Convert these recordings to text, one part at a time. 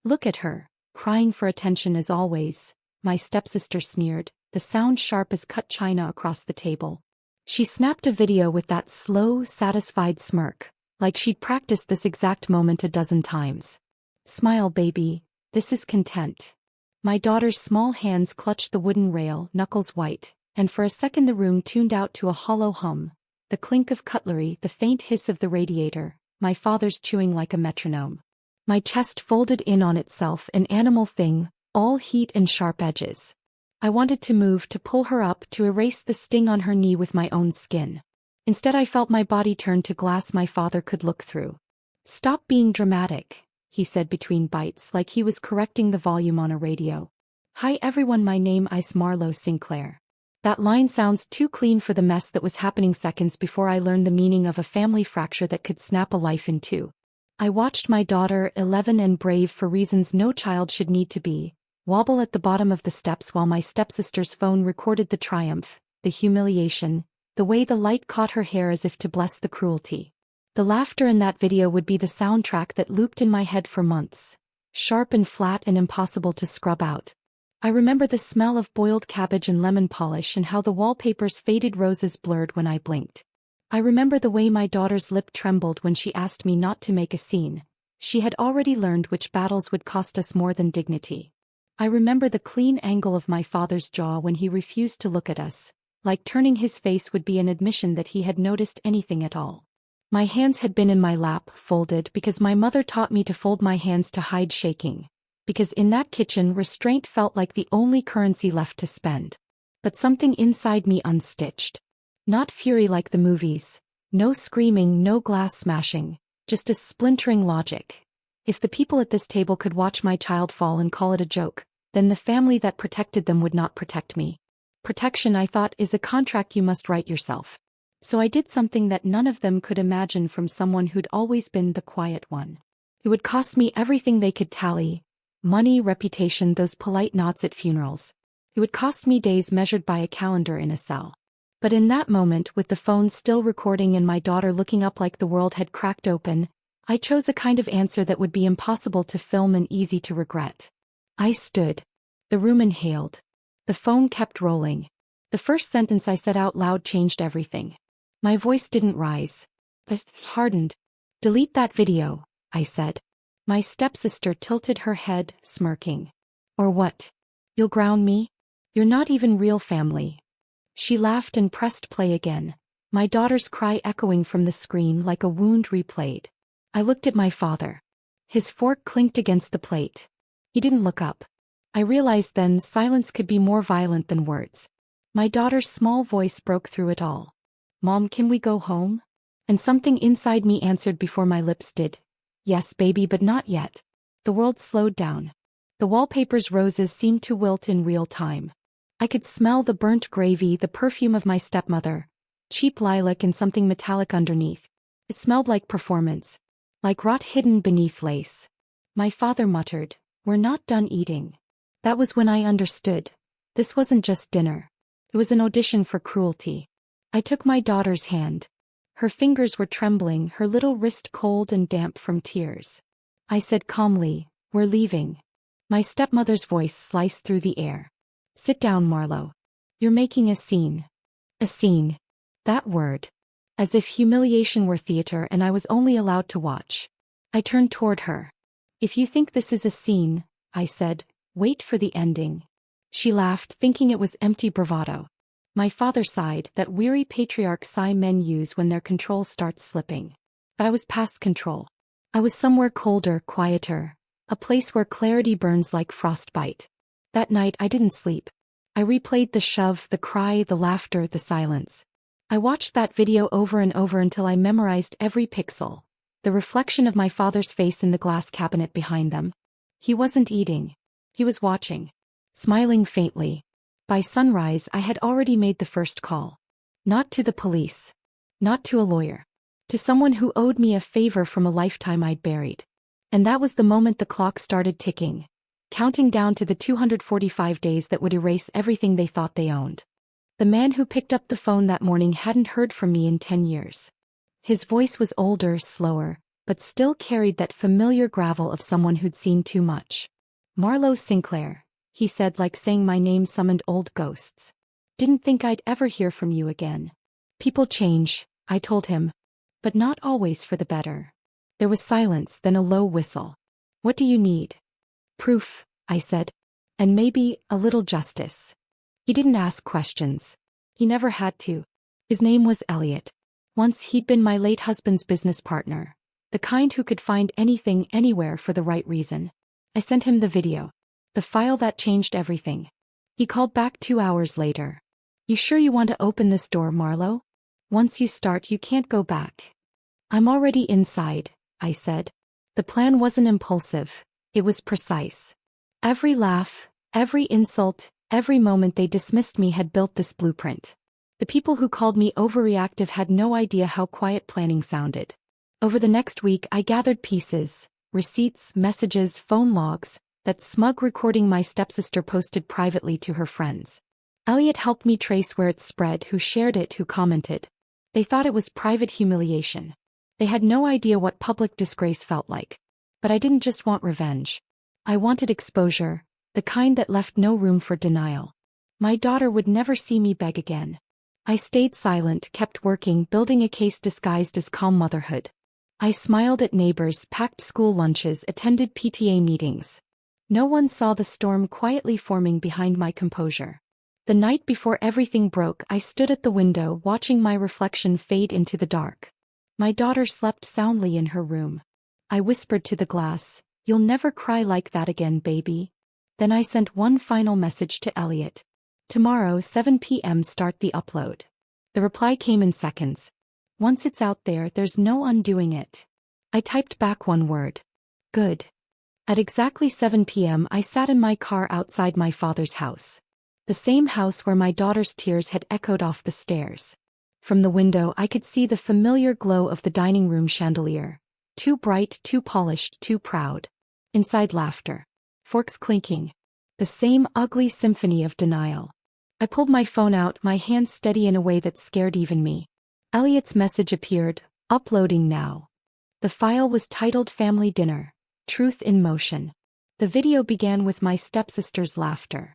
Look at her, crying for attention as always, my stepsister sneered, the sound sharp as cut china across the table. She snapped a video with that slow, satisfied smirk, like she'd practiced this exact moment a dozen times. Smile, baby, this is content. My daughter's small hands clutched the wooden rail, knuckles white, and for a second the room tuned out to a hollow hum, the clink of cutlery, the faint hiss of the radiator, my father's chewing like a metronome. My chest folded in on itself, an animal thing, all heat and sharp edges. I wanted to move, to pull her up, to erase the sting on her knee with my own skin. Instead I felt my body turn to glass my father could look through. Stop being dramatic, he said between bites, like he was correcting the volume on a radio. Hi everyone, my name is Marlowe Sinclair. That line sounds too clean for the mess that was happening seconds before I learned the meaning of a family fracture that could snap a life in two. I watched my daughter, 11 and brave for reasons no child should need to be, wobble at the bottom of the steps while my stepsister's phone recorded the triumph, the humiliation, the way the light caught her hair as if to bless the cruelty. The laughter in that video would be the soundtrack that looped in my head for months, sharp and flat and impossible to scrub out. I remember the smell of boiled cabbage and lemon polish and how the wallpaper's faded roses blurred when I blinked. I remember the way my daughter's lip trembled when she asked me not to make a scene. She had already learned which battles would cost us more than dignity. I remember the clean angle of my father's jaw when he refused to look at us, like turning his face would be an admission that he had noticed anything at all. My hands had been in my lap, folded, because my mother taught me to fold my hands to hide shaking, because in that kitchen restraint felt like the only currency left to spend. But something inside me unstitched. Not fury like the movies, no screaming, no glass smashing, just a splintering logic. If the people at this table could watch my child fall and call it a joke, then the family that protected them would not protect me. Protection, I thought, is a contract you must write yourself. So I did something that none of them could imagine from someone who'd always been the quiet one. It would cost me everything they could tally: money, reputation, those polite nods at funerals. It would cost me days measured by a calendar in a cell. But in that moment, with the phone still recording and my daughter looking up like the world had cracked open, I chose a kind of answer that would be impossible to film and easy to regret. I stood. The room inhaled. The phone kept rolling. The first sentence I said out loud changed everything. My voice didn't rise. It hardened. Delete that video, I said. My stepsister tilted her head, smirking. Or what? You'll ground me? You're not even real family. She laughed and pressed play again, my daughter's cry echoing from the screen like a wound replayed. I looked at my father. His fork clinked against the plate. He didn't look up. I realized then silence could be more violent than words. My daughter's small voice broke through it all. Mom, can we go home? And something inside me answered before my lips did. Yes, baby, but not yet. The world slowed down. The wallpaper's roses seemed to wilt in real time. I could smell the burnt gravy, the perfume of my stepmother, cheap lilac and something metallic underneath. It smelled like performance, like rot hidden beneath lace. My father muttered, "We're not done eating." That was when I understood. This wasn't just dinner. It was an audition for cruelty. I took my daughter's hand. Her fingers were trembling, her little wrist cold and damp from tears. I said calmly, "We're leaving." My stepmother's voice sliced through the air. "Sit down, Marlowe. You're making a scene." A scene. That word. As if humiliation were theater and I was only allowed to watch. I turned toward her. "If you think this is a scene," I said, "wait for the ending." She laughed, thinking it was empty bravado. My father sighed, that weary patriarch sigh men use when their control starts slipping. But I was past control. I was somewhere colder, quieter, a place where clarity burns like frostbite. That night I didn't sleep. I replayed the shove, the cry, the laughter, the silence. I watched that video over and over until I memorized every pixel. The reflection of my father's face in the glass cabinet behind them. He wasn't eating. He was watching. Smiling faintly. By sunrise I had already made the first call. Not to the police. Not to a lawyer. To someone who owed me a favor from a lifetime I'd buried. And that was the moment the clock started ticking. Counting down to the 245 days that would erase everything they thought they owned. The man who picked up the phone that morning hadn't heard from me in 10 years. His voice was older, slower, but still carried that familiar gravel of someone who'd seen too much. "Marlo Sinclair," he said, like saying my name summoned old ghosts. "Didn't think I'd ever hear from you again." "People change," I told him. "But not always for the better." There was silence, then a low whistle. "What do you need?" "Proof," I said. "And maybe a little justice." He didn't ask questions. He never had to. His name was Elliot. Once he'd been my late husband's business partner. The kind who could find anything anywhere for the right reason. I sent him the video. The file that changed everything. He called back 2 hours later. "You sure you want to open this door, Marlo? Once you start, you can't go back." "I'm already inside," I said. The plan wasn't impulsive. It was precise. Every laugh, every insult, every moment they dismissed me had built this blueprint. The people who called me overreactive had no idea how quiet planning sounded. Over the next week I gathered pieces, receipts, messages, phone logs, that smug recording my stepsister posted privately to her friends. Elliot helped me trace where it spread, who shared it, who commented. They thought it was private humiliation. They had no idea what public disgrace felt like. But I didn't just want revenge. I wanted exposure, the kind that left no room for denial. My daughter would never see me beg again. I stayed silent, kept working, building a case disguised as calm motherhood. I smiled at neighbors, packed school lunches, attended PTA meetings. No one saw the storm quietly forming behind my composure. The night before everything broke, I stood at the window, watching my reflection fade into the dark. My daughter slept soundly in her room. I whispered to the glass, "You'll never cry like that again, baby." Then I sent one final message to Elliot. "Tomorrow, 7 p.m. start the upload." The reply came in seconds. "Once it's out there, there's no undoing it." I typed back one word. "Good." At exactly 7 p.m. I sat in my car outside my father's house. The same house where my daughter's tears had echoed off the stairs. From the window I could see the familiar glow of the dining room chandelier. Too bright, too polished, too proud. Inside, laughter. Forks clinking. The same ugly symphony of denial. I pulled my phone out, my hands steady in a way that scared even me. Elliot's message appeared, "Uploading now." The file was titled "Family Dinner. Truth in Motion." The video began with my stepsister's laughter.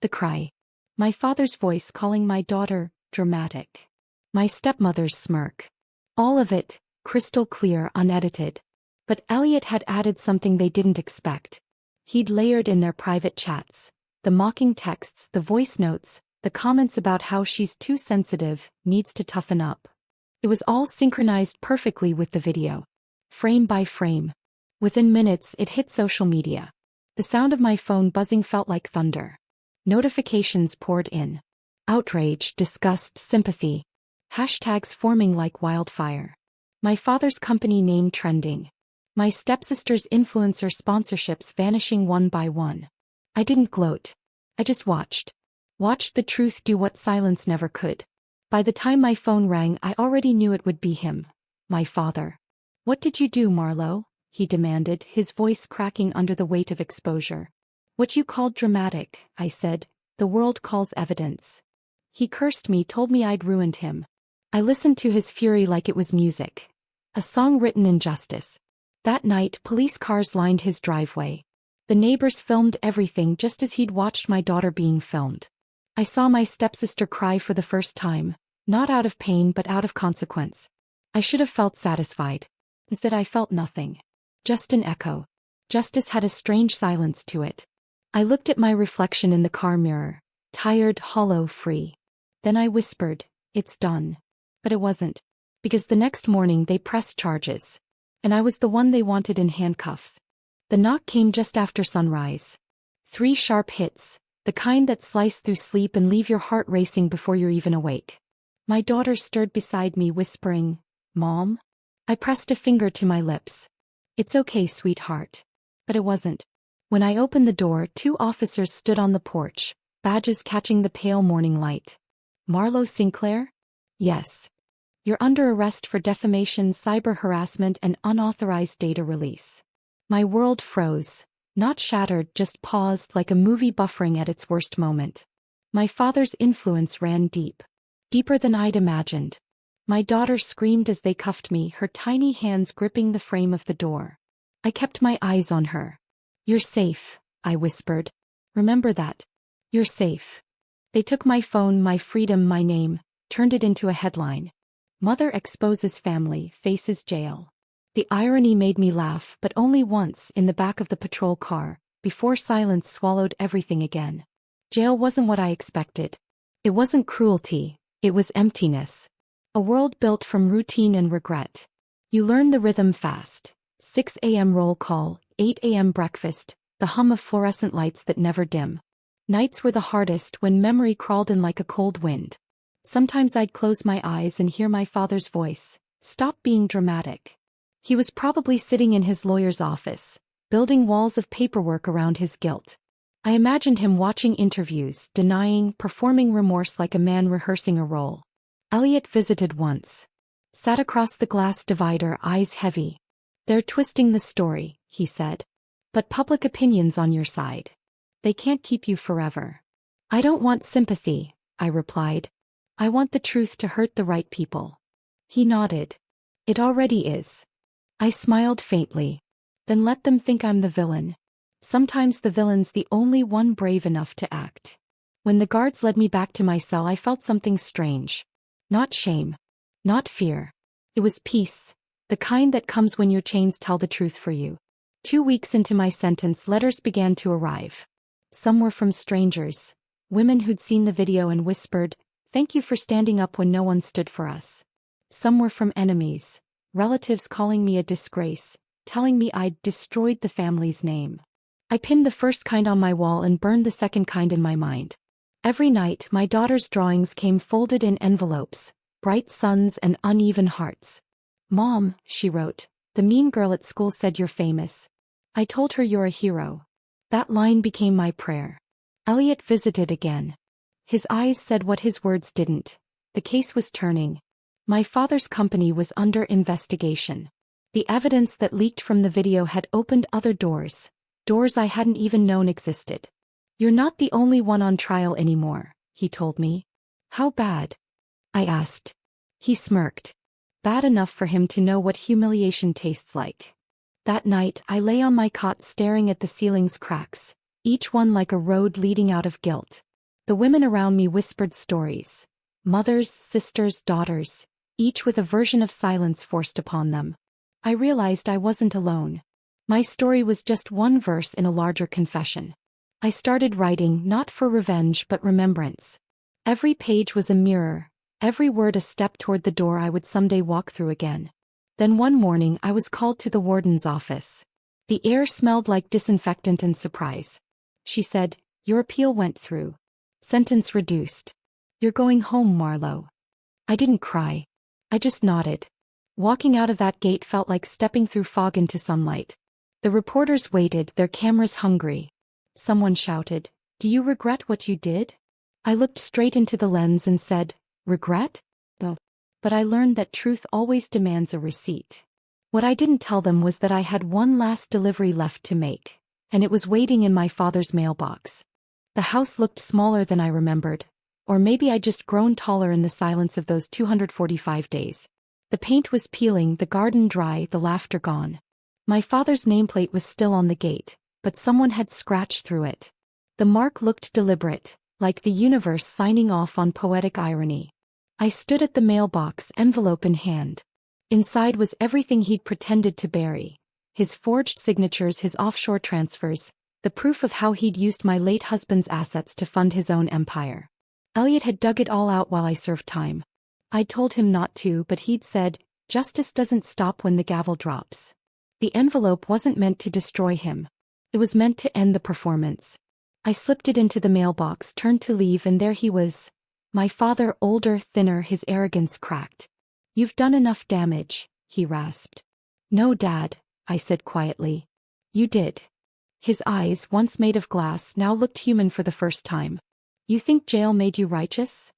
The cry. My father's voice calling my daughter dramatic. My stepmother's smirk. All of it, crystal clear, unedited. But Elliot had added something they didn't expect. He'd layered in their private chats. The mocking texts, the voice notes, the comments about how she's too sensitive, needs to toughen up. It was all synchronized perfectly with the video. Frame by frame. Within minutes, it hit social media. The sound of my phone buzzing felt like thunder. Notifications poured in. Outrage, disgust, sympathy. Hashtags forming like wildfire. My father's company name trending. My stepsister's influencer sponsorships vanishing one by one. I didn't gloat. I just watched. Watched the truth do what silence never could. By the time my phone rang, I already knew it would be him. My father. "What did you do, Marlo?" he demanded, his voice cracking under the weight of exposure. "What you called dramatic," I said. "The world calls evidence." He cursed me, told me I'd ruined him. I listened to his fury like it was music. A song written in justice. That night, police cars lined his driveway. The neighbors filmed everything just as he'd watched my daughter being filmed. I saw my stepsister cry for the first time, not out of pain but out of consequence. I should have felt satisfied. Instead I felt nothing. Just an echo. Justice had a strange silence to it. I looked at my reflection in the car mirror. Tired, hollow, free. Then I whispered, "It's done." But it wasn't. Because the next morning they pressed charges. And I was the one they wanted in handcuffs. The knock came just after sunrise. 3 sharp hits, the kind that slice through sleep and leave your heart racing before you're even awake. My daughter stirred beside me, whispering, "Mom?" I pressed a finger to my lips. "It's okay, sweetheart." But it wasn't. When I opened the door, 2 officers stood on the porch, badges catching the pale morning light. "Marlo Sinclair?" "Yes. You're under arrest for defamation, cyber harassment, and unauthorized data release." My world froze. Not shattered, just paused, like a movie buffering at its worst moment. My father's influence ran deep. Deeper than I'd imagined. My daughter screamed as they cuffed me, her tiny hands gripping the frame of the door. I kept my eyes on her. "You're safe," I whispered. "Remember that. You're safe." They took my phone, my freedom, my name, turned it into a headline. "Mother exposes family, faces jail." The irony made me laugh, but only once, in the back of the patrol car, before silence swallowed everything again. Jail wasn't what I expected. It wasn't cruelty, it was emptiness. A world built from routine and regret. You learn the rhythm fast. 6 a.m. roll call, 8 a.m. breakfast, the hum of fluorescent lights that never dim. Nights were the hardest when memory crawled in like a cold wind. Sometimes I'd close my eyes and hear my father's voice. "Stop being dramatic." He was probably sitting in his lawyer's office, building walls of paperwork around his guilt. I imagined him watching interviews, denying, performing remorse like a man rehearsing a role. Elliot visited once. Sat across the glass divider, eyes heavy. "They're twisting the story," he said. "But public opinion's on your side. They can't keep you forever." "I don't want sympathy," I replied. "I want the truth to hurt the right people." He nodded. "It already is." I smiled faintly. "Then let them think I'm the villain. Sometimes the villain's the only one brave enough to act." When the guards led me back to my cell, I felt something strange. Not shame. Not fear. It was peace. The kind that comes when your chains tell the truth for you. 2 weeks into my sentence, letters began to arrive. Some were from strangers. Women who'd seen the video and whispered, "Thank you for standing up when no one stood for us." Some were from enemies. Relatives calling me a disgrace, telling me I'd destroyed the family's name. I pinned the first kind on my wall and burned the second kind in my mind. Every night, my daughter's drawings came folded in envelopes, bright suns and uneven hearts. "Mom," she wrote, "the mean girl at school said you're famous. I told her you're a hero." That line became my prayer. Elliot visited again. His eyes said what his words didn't. The case was turning. My father's company was under investigation. The evidence that leaked from the video had opened other doors, doors I hadn't even known existed. "You're not the only one on trial anymore," he told me. "How bad?" I asked. He smirked. Bad enough for him to know what humiliation tastes like. That night, I lay on my cot staring at the ceiling's cracks, each one like a road leading out of guilt. The women around me whispered stories. Mothers, sisters, daughters, each with a version of silence forced upon them. I realized I wasn't alone. My story was just one verse in a larger confession. I started writing, not for revenge but remembrance. Every page was a mirror, every word a step toward the door I would someday walk through again. Then one morning I was called to the warden's office. The air smelled like disinfectant and surprise. She said, "Your appeal went through. Sentence reduced. You're going home, Marlowe." I didn't cry. I just nodded. Walking out of that gate felt like stepping through fog into sunlight. The reporters waited, their cameras hungry. Someone shouted, "Do you regret what you did?" I looked straight into the lens and said, "Regret? No." But I learned that truth always demands a receipt. What I didn't tell them was that I had one last delivery left to make, and it was waiting in my father's mailbox. The house looked smaller than I remembered, or maybe I'd just grown taller in the silence of those 245 days. The paint was peeling, the garden dry, the laughter gone. My father's nameplate was still on the gate, but someone had scratched through it. The mark looked deliberate, like the universe signing off on poetic irony. I stood at the mailbox, envelope in hand. Inside was everything he'd pretended to bury. His forged signatures, his offshore transfers, the proof of how he'd used my late husband's assets to fund his own empire. Elliot had dug it all out while I served time. I'd told him not to, but he'd said, "Justice doesn't stop when the gavel drops." The envelope wasn't meant to destroy him. It was meant to end the performance. I slipped it into the mailbox, turned to leave, and there he was. My father, older, thinner, his arrogance cracked. "You've done enough damage," he rasped. "No, Dad," I said quietly. "You did." His eyes, once made of glass, now looked human for the first time. "You think jail made you righteous?"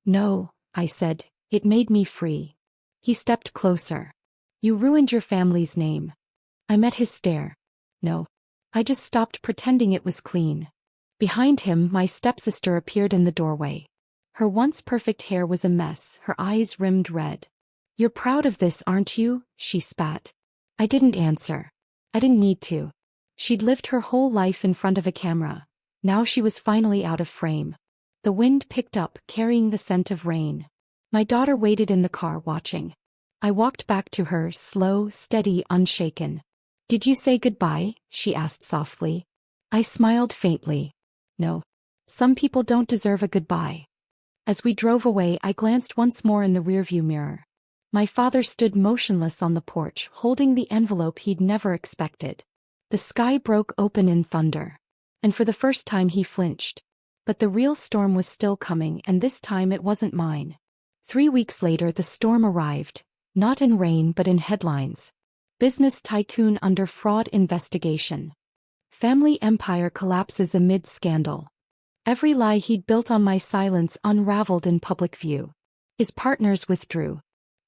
"No," I said, "it made me free." He stepped closer. "You ruined your family's name." I met his stare. "No. I just stopped pretending it was clean." Behind him, my stepsister appeared in the doorway. Her once perfect hair was a mess, her eyes rimmed red. You're proud of this, aren't you? She spat. I didn't answer. I didn't need to. She'd lived her whole life in front of a camera. Now she was finally out of frame. The wind picked up, carrying the scent of rain. My daughter waited in the car watching. I walked back to her, slow, steady, unshaken. Did you say goodbye? She asked softly. I smiled faintly. No. Some people don't deserve a goodbye. As we drove away, I glanced once more in the rearview mirror. My father stood motionless on the porch, holding the envelope he'd never expected. The sky broke open in thunder. And for the first time he flinched. But the real storm was still coming, and this time it wasn't mine. 3 weeks later the storm arrived, not in rain but in headlines. Business tycoon under fraud investigation. Family empire collapses amid scandal. Every lie he'd built on my silence unraveled in public view. His partners withdrew.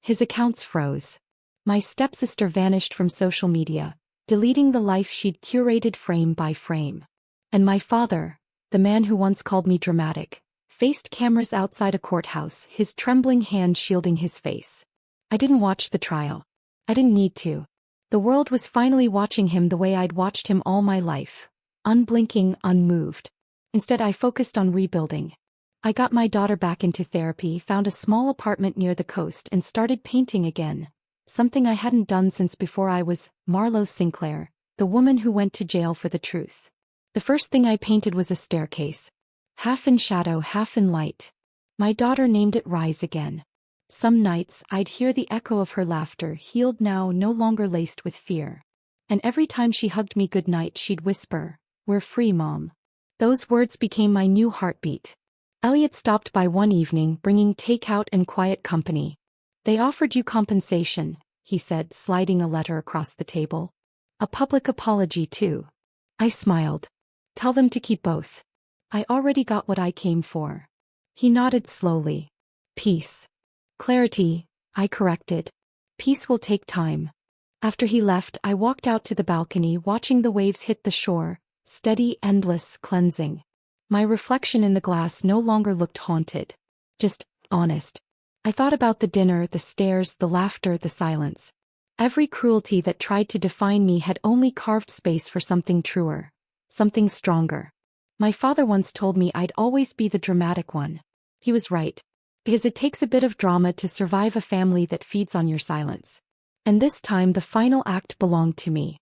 His accounts froze. My stepsister vanished from social media, deleting the life she'd curated frame by frame. And my father, the man who once called me dramatic, faced cameras outside a courthouse, his trembling hand shielding his face. I didn't watch the trial. I didn't need to. The world was finally watching him the way I'd watched him all my life. Unblinking, unmoved. Instead I focused on rebuilding. I got my daughter back into therapy, found a small apartment near the coast and started painting again. Something I hadn't done since before I was Marlo Sinclair, the woman who went to jail for the truth. The first thing I painted was a staircase. Half in shadow, half in light. My daughter named it Rise Again. Some nights I'd hear the echo of her laughter, healed now, no longer laced with fear. And every time she hugged me goodnight she'd whisper, "We're free, Mom." Those words became my new heartbeat. Elliot stopped by one evening, bringing takeout and quiet company. "They offered you compensation," he said, sliding a letter across the table. "A public apology too." I smiled. "Tell them to keep both. I already got what I came for." He nodded slowly. "Peace." "Clarity," I corrected. "Peace will take time." After he left, I walked out to the balcony, watching the waves hit the shore, steady, endless, cleansing. My reflection in the glass no longer looked haunted. Just honest. I thought about the dinner, the stares, the laughter, the silence. Every cruelty that tried to define me had only carved space for something truer. Something stronger. My father once told me I'd always be the dramatic one. He was right. Because it takes a bit of drama to survive a family that feeds on your silence. And this time the final act belonged to me.